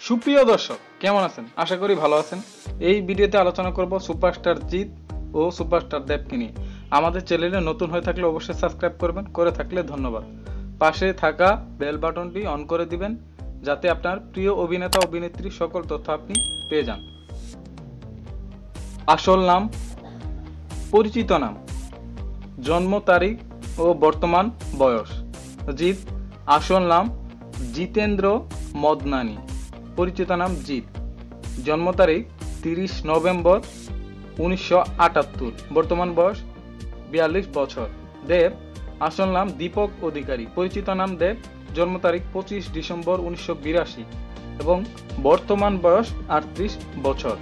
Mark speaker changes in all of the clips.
Speaker 1: সুপ্রিয় দর্শক, কেমন আছেন? আশা করি ভালো আছেন। এই ভিডিওতে আলোচনা করব সুপারস্টার জিৎ ও সুপারস্টার দেবকে নিয়ে। আমাদের চ্যানেলে নতুন হয়ে থাকলে অবশ্যই সাবস্ক্রাইব করবেন, করে থাকলে ধন্যবাদ। পাশে থাকা বেল বাটনটি অন করে দিবেন যাতে আপনার প্রিয় অভিনেতা অভিনেত্রী সকল তথ্য আপনি পেয়ে যান। আসল নাম, পরিচিত নাম, জন্ম তারিখ ও বর্তমান বয়স। জিৎ। আসল নাম জিতেন্দ্র মদনানি, পরিচিত নাম জিৎ। জন্ম তারিখ 30 নভেম্বর 1978, বর্তমান বয়স 42 বছর। দেব। আসল নাম দীপক অধিকারী, পরিচিত নাম দেব। জন্ম তারিখ 25 ডিসেম্বর 1982 এবং বর্তমান বয়স 38 বছর।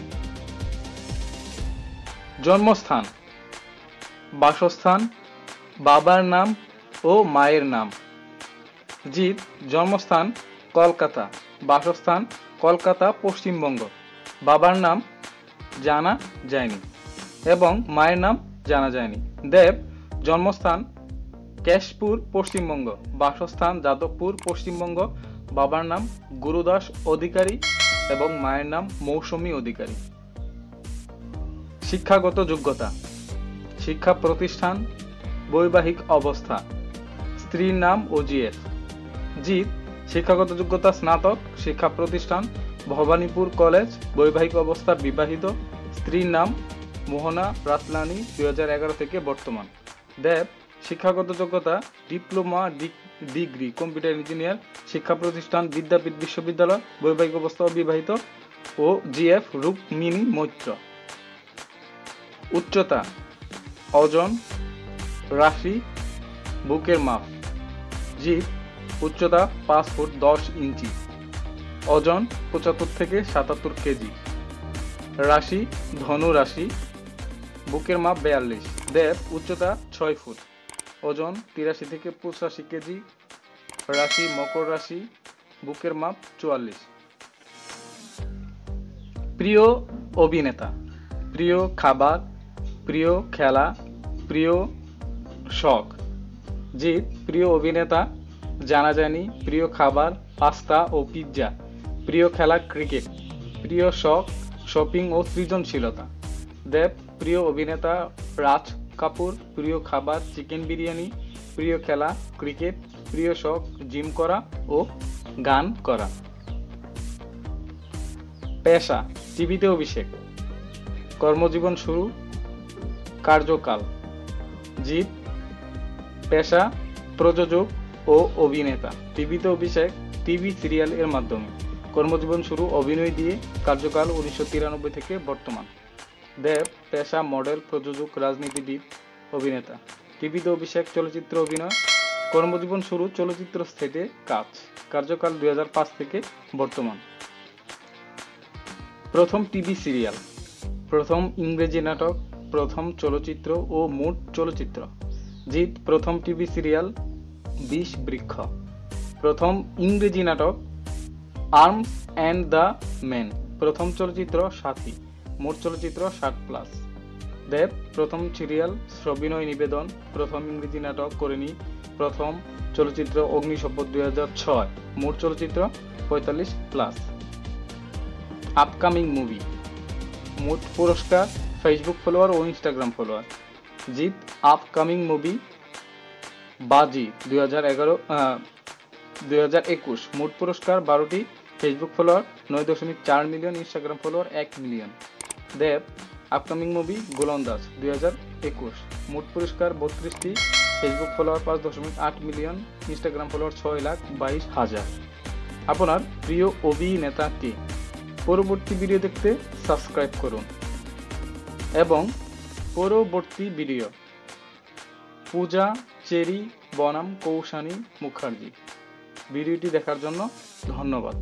Speaker 1: জন্মস্থান, বাসস্থান, বাবার নাম ও মায়ের নাম। জিৎ। জন্মস্থান কলকাতা, বাসস্থান কলকাতা, পশ্চিমবঙ্গ। বাবার নাম জানা যায়নি এবং মায়ের নাম জানা যায়নি। দেব। জন্মস্থান কেশপুর, পশ্চিমবঙ্গ, বাসস্থান যাদবপুর, পশ্চিমবঙ্গ। বাবার নাম গুরুদাস অধিকারী এবং মায়ের নাম মৌসুমী অধিকারী। শিক্ষাগত যোগ্যতা, শিক্ষা প্রতিষ্ঠান, বৈবাহিক অবস্থা, স্ত্রীর নাম ওজিএফ। জিৎ। শিক্ষাগত যোগ্যতা স্নাতক, শিক্ষা প্রতিষ্ঠান ভবানীপুর কলেজ, বৈবাহিক অবস্থা বিবাহিত, স্ত্রীর নাম মোহনা রাতলানি, 2011 থেকে বর্তমান। দেব। শিক্ষাগত যোগ্যতা ডিপ্লোমা ডিগ্রি কম্পিউটার ইঞ্জিনিয়ার, শিক্ষা প্রতিষ্ঠান বিদ্যাপীঠ বিশ্ববিদ্যালয়, বৈবাহিক অবস্থা অবিবাহিত ও জিএফ রুক্মিণী মৈত্র। উচ্চতা, ওজন, রাশি, বুকের মাপ। জিৎ। উচ্চতা 5 ফুট 10 ইঞ্চি, ওজন 75 থেকে 77 কেজি, রাশি ধনু রাশি, বুকের মাপ 42। দেব। উচ্চতা 6 ফুট, ওজন 83 থেকে 85 কেজি, রাশি মকর রাশি, বুকের মাপ 44। প্রিয় অভিনেতা, প্রিয় খাবার, প্রিয় খেলা, প্রিয় শখ। জিৎ। প্রিয় অভিনেতা জানা যায়নি, প্রিয় খাবার পাস্তা ও পিৎজা, প্রিয় খেলা ক্রিকেট, প্রিয় শখ শপিং ও সৃজনশীলতা। দেব। প্রিয় অভিনেতা রাজ কাপুর, প্রিয় খাবার চিকেন বিরিয়ানি, প্রিয় খেলা ক্রিকেট, প্রিয় শখ জিম করা ও গান করা। পেশা, টিভিতে অভিষেক, কর্মজীবন শুরু, কার্যকাল। জিৎ। পেশা প্রযোজক ও অভিনেতা, টিভিতে অভিষেক টিভি সিরিয়াল এর মাধ্যমে, কর্মজীবন শুরু অভিনয় দিয়ে, কার্যকাল 1993 থেকে বর্তমান। দেব। পেশা মডেল, প্রযোজক, রাজনীতিবিদ, অভিনেতা, টিভিতে অভিষেক চলচ্চিত্র অভিনয়, কর্মজীবন শুরু চলচ্চিত্র সেটে কাজ, কার্যকাল 2005 থেকে বর্তমান। প্রথম টিভি সিরিয়াল, প্রথম ইংরেজি নাটক, প্রথম চলচ্চিত্র ও মোট চলচ্চিত্র। জিৎ। প্রথম টিভি সিরিয়াল 20 বৃক্ষ, প্রথম ইংরেজি নাটক আর্মস অ্যান্ড দ্য মেন, প্রথম চলচ্চিত্র সাথী, মোট চলচ্চিত্র 60+। দেব। প্রথম সিরিয়াল সবিনয় নিবেদন, প্রথম ইংরেজি নাটক করেনি, প্রথম চলচ্চিত্র অগ্নিশপথ 2006, মোট চলচ্চিত্র 45+। আপকামিং মুভি, মোট পুরস্কার ফেসবুক ফলোয়ার ও Instagram follower. Jeet. Upcoming movie Baazi 2021, মোট পুরস্কার 12টি, Facebook follower 9.4 million, Instagram follower 1 million. Dev. Upcoming movie Golondaaj 2021, মোট পুরস্কার 32টি, Facebook follower 5.8 million, Instagram follower 6,22,000। আপনার প্রিয় অভিনেতা কে? পরবর্তী ভিডিও দেখতে সাবস্ক্রাইব করুন এবং পরবর্তী ভিডিও পূজা চেরি বনাম কৌশানী মুখার্জি। ভিডিওটি দেখার জন্য ধন্যবাদ।